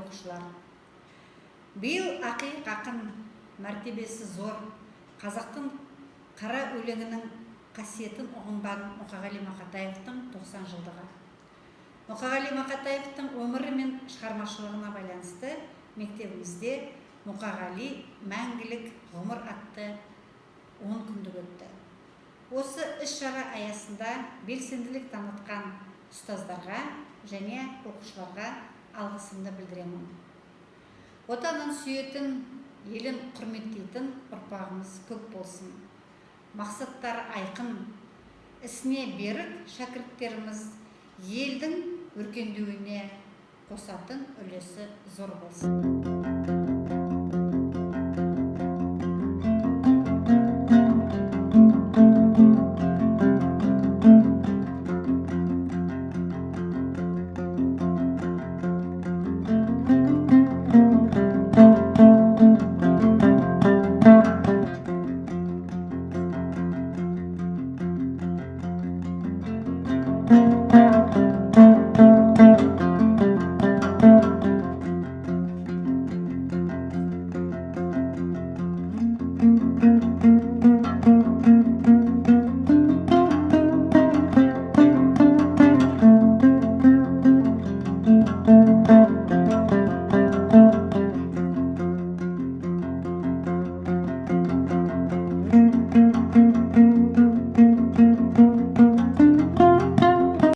оқушылар. Биыл ақиық ақын, мәртебесі зор, қазақтың қара өлеңінің қасиетін ұғынған Мұқағали Мақатаевтың 90 жылдығы. Мұқағали Мақатаевтың өмірі мен шығармашылығына байланысты мектебімізде Мұқағали мәңгілік ғұмыр атты 10 күндік өтті. Осы іс-шара аясында белсенділік танытқан ұстаздарға және оқушыларға алғысымды білдіремін. Отанын сүйетін, елін құрметтейтін ұрпағымыз көп болсын. Мақсаттар айқын, ісіне берік шәкірттеріміз елдің өркендеуіне қосатын үлесі зор болсын.